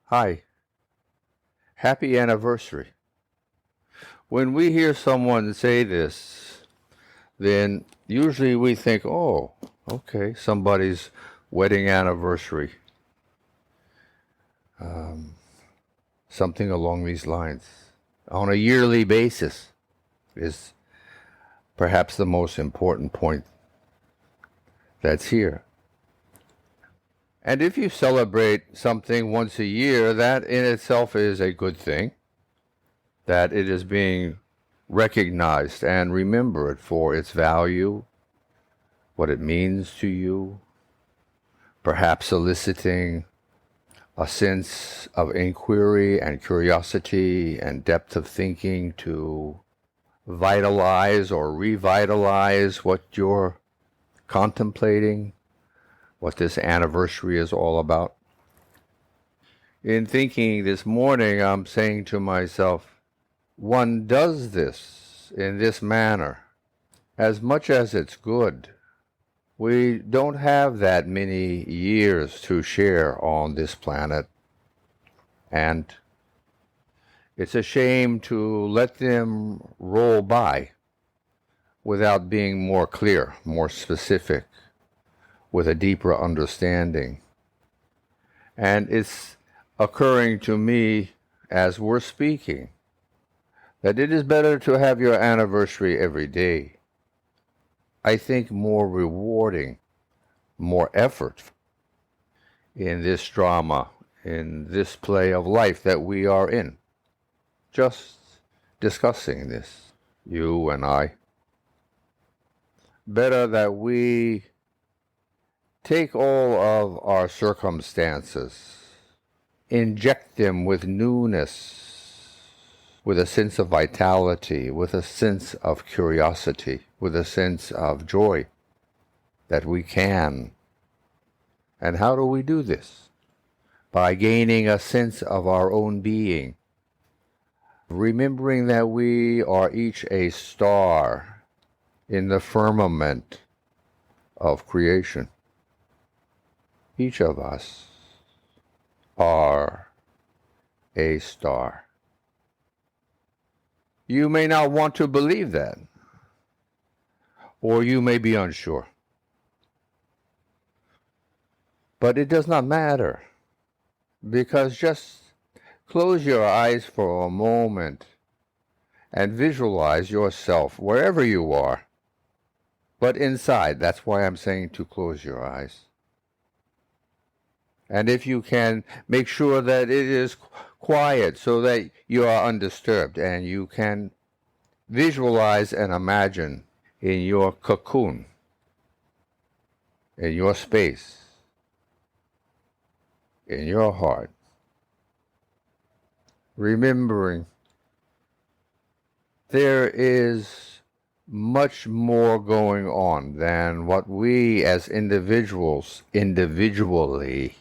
Hi, happy anniversary. When we hear someone say this, then usually we think, oh, okay, somebody's wedding anniversary. Um, Something along these lines. On a yearly basis is perhaps the most important point that's here. And if you celebrate something once a year, that in itself is a good thing, that it is being recognized and remembered for its value, what it means to you, perhaps eliciting a sense of inquiry and curiosity and depth of thinking to vitalize or revitalize what you're contemplating, what this anniversary is all about. In thinking this morning, I'm saying to myself, one does this in this manner as much as it's good. We don't have that many years to share on this planet, and it's a shame to let them roll by without being more clear, more specific, with a deeper understanding. And it's occurring to me as we're speaking that it is better to have your anniversary every day. I think more rewarding, more effort in this drama, in this play of life that we are in. Just discussing this, you and I. Better that we take all of our circumstances, inject them with newness, with a sense of vitality, with a sense of curiosity, with a sense of joy that we can. And how do we do this? By gaining a sense of our own being, remembering that we are each a star in the firmament of creation. Each of us are a star. You may not want to believe that, or you may be unsure. But it does not matter, because just close your eyes for a moment and visualize yourself wherever you are. But inside, that's why I'm saying to close your eyes. And if you can, make sure that it is quiet so that you are undisturbed and you can visualize and imagine in your cocoon, in your space, in your heart, remembering there is much more going on than what we as individuals individually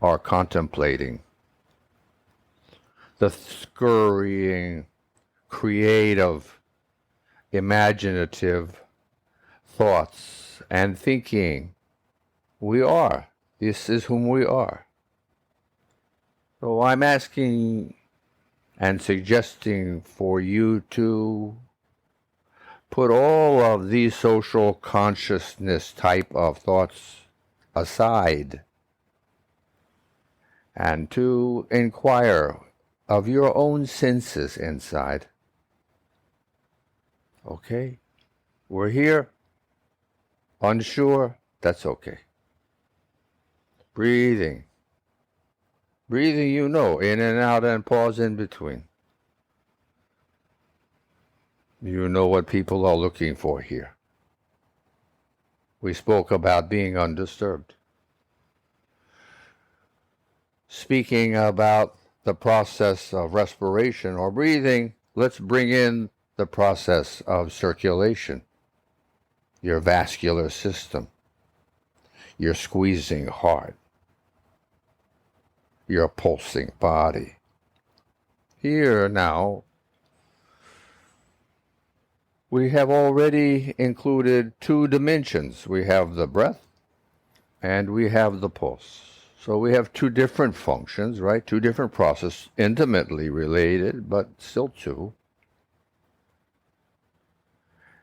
are contemplating. The scurrying, creative, imaginative thoughts and thinking. We are. This is whom we are. So I'm asking and suggesting for you to put all of these social consciousness type of thoughts aside and to inquire of your own senses inside. Okay? We're here. Unsure, that's okay. Breathing. Breathing, in and out and pause in between. You know what people are looking for here. We spoke about being undisturbed. Speaking about the process of respiration or breathing, let's bring in the process of circulation, your vascular system, your squeezing heart, your pulsing body. Here now, we have already included two dimensions. We have the breath and we have the pulse. So we have two different functions, right? Two different processes, intimately related, but still two.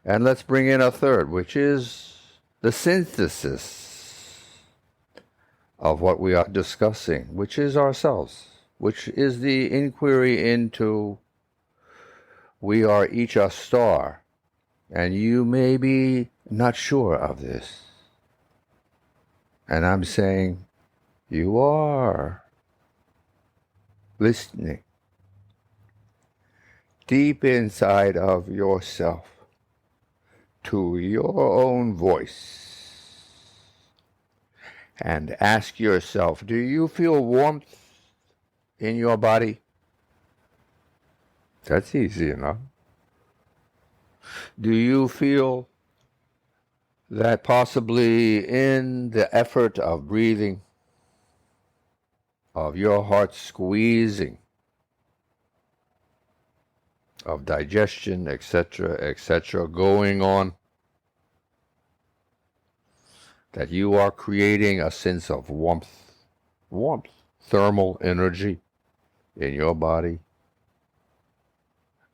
And let's bring in a third, which is the synthesis of what we are discussing, which is ourselves, which is the inquiry into we are each a star, and you may be not sure of this. And I'm saying, you are listening deep inside of yourself to your own voice and ask yourself, do you feel warmth in your body? That's easy enough. Do you feel that possibly in the effort of breathing, of your heart squeezing, of digestion, etc., going on, that you are creating a sense of warmth, thermal energy in your body?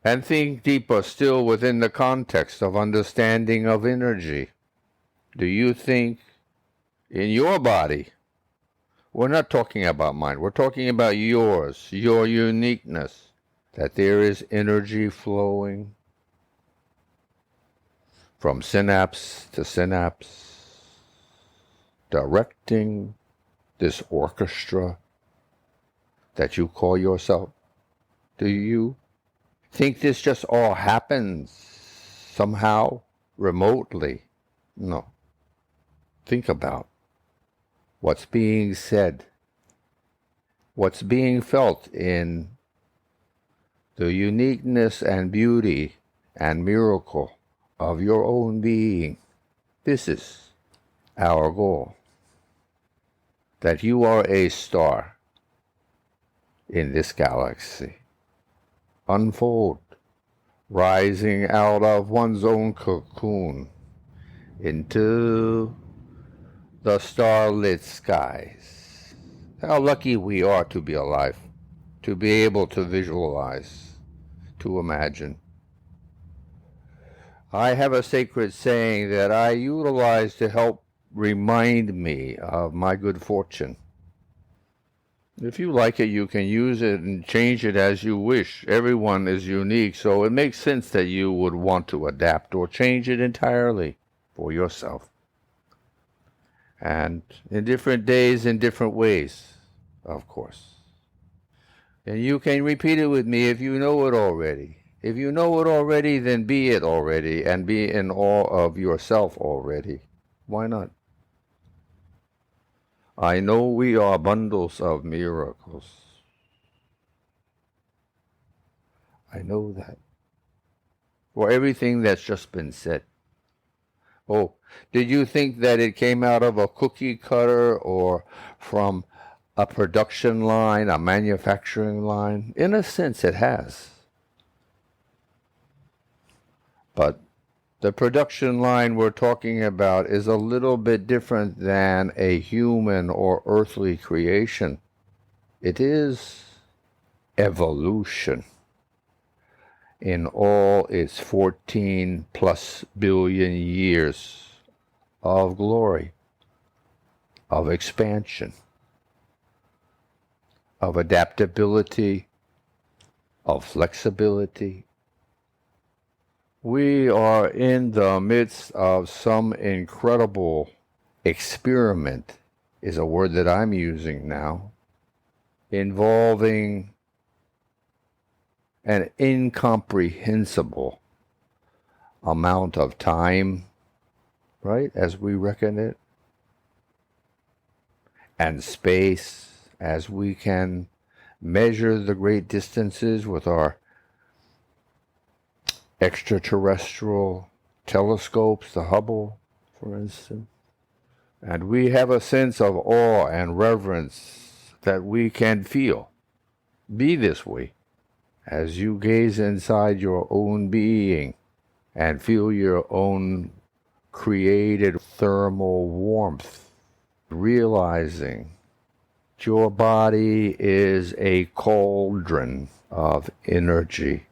And think deeper still within the context of understanding of energy. Do you think in your body, we're not talking about mine, we're talking about yours, your uniqueness, that there is energy flowing from synapse to synapse, directing this orchestra that you call yourself? Do you think this just all happens somehow remotely? No. Think about what's being said, what's being felt in the uniqueness and beauty and miracle of your own being. This is our goal, that you are a star in this galaxy. Unfold, rising out of one's own cocoon into the starlit skies. How lucky we are to be alive, to be able to visualize, to imagine. I have a sacred saying that I utilize to help remind me of my good fortune. If you like it, you can use it and change it as you wish. Everyone is unique, so it makes sense that you would want to adapt or change it entirely for yourself. And in different days, in different ways, of course. And you can repeat it with me if you know it already. If you know it already, then be it already and be in awe of yourself already. Why not? I know we are bundles of miracles. I know that. For everything that's just been said. Oh, did you think that it came out of a cookie cutter or from a production line, a manufacturing line? In a sense, it has. But the production line we're talking about is a little bit different than a human or earthly creation. It is evolution in all its 14 plus billion years of glory, of expansion, of adaptability, of flexibility. We are in the midst of some incredible experiment, is a word that I'm using now, involving an incomprehensible amount of time, right, as we reckon it, and space, as we can measure the great distances with our extraterrestrial telescopes, the Hubble, for instance. And we have a sense of awe and reverence that we can feel. Be this way as you gaze inside your own being and feel your own created thermal warmth, realizing Your body is a cauldron of energy,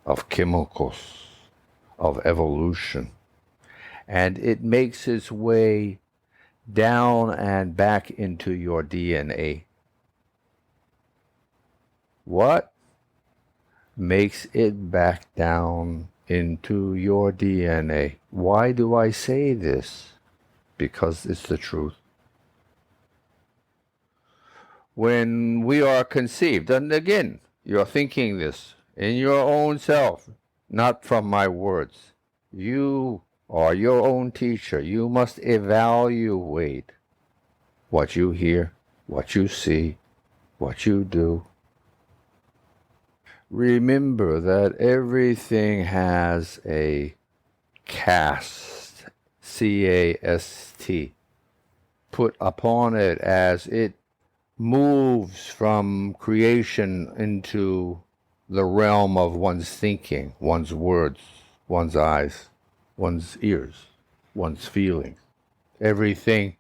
of chemicals, of evolution, and it makes its way down and back into your DNA. What makes it back down into your DNA? Why do I say this? Because it's the truth. When we are conceived, and again, you're thinking this in your own self, not from my words. You are your own teacher. You must evaluate what you hear, what you see, what you do. Remember that everything has a cast, C-A-S-T, put upon it as it moves from creation into the realm of one's thinking, one's words, one's eyes, one's ears, one's feelings. Everything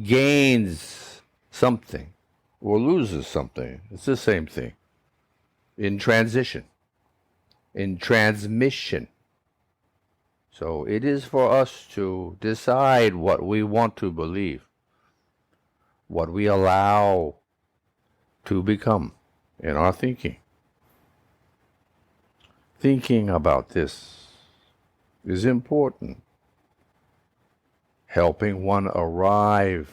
gains something or loses something. It's the same thing. In transition, in transmission. So it is for us to decide what we want to believe, what we allow to become in our thinking. Thinking about this is important, helping one arrive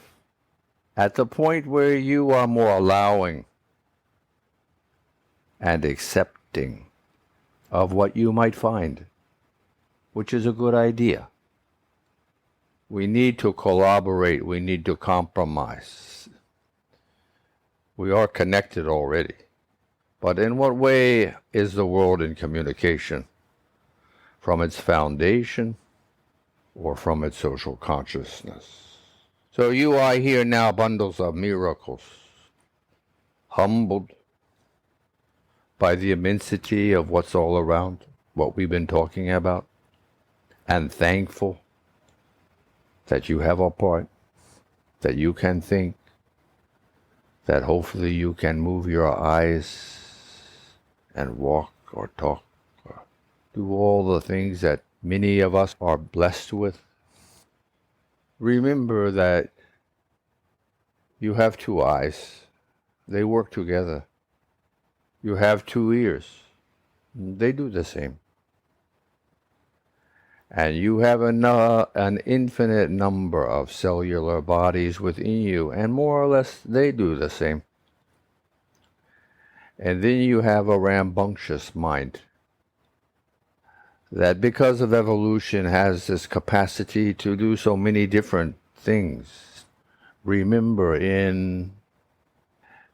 at the point where you are more allowing and accepting of what you might find, which is a good idea. We need to collaborate. We need to compromise. We are connected already. But in what way is the world in communication? From its foundation or from its social consciousness? So you are here now, bundles of miracles, humbled by the immensity of what's all around, what we've been talking about, and thankful that you have a part, that you can think, that hopefully you can move your eyes and walk or talk or do all the things that many of us are blessed with. Remember that you have two eyes. They work together. You have two ears. They do the same. And you have an infinite number of cellular bodies within you, and more or less they do the same. And then you have a rambunctious mind that, because of evolution, has this capacity to do so many different things. Remember, in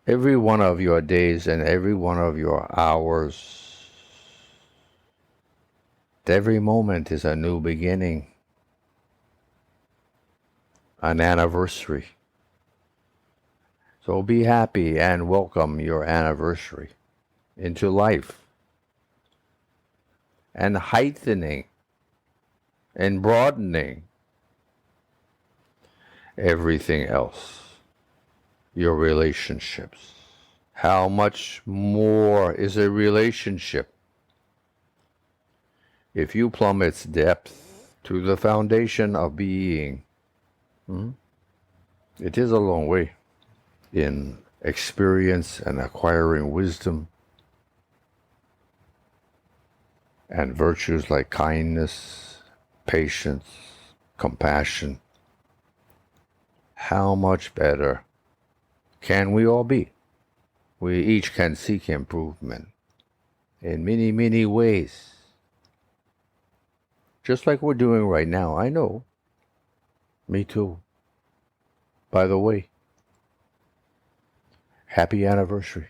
every one of your days and every one of your hours, every moment is a new beginning, an anniversary. So be happy and welcome your anniversary into life, and heightening and broadening everything else, your relationships. How much more is a relationship if you plumb its depth to the foundation of being? It is a long way in experience and acquiring wisdom and virtues like kindness, patience, compassion. How much better can we all be? We each can seek improvement in many, many ways. Just like we're doing right now. I know. Me too. By the way, happy anniversary.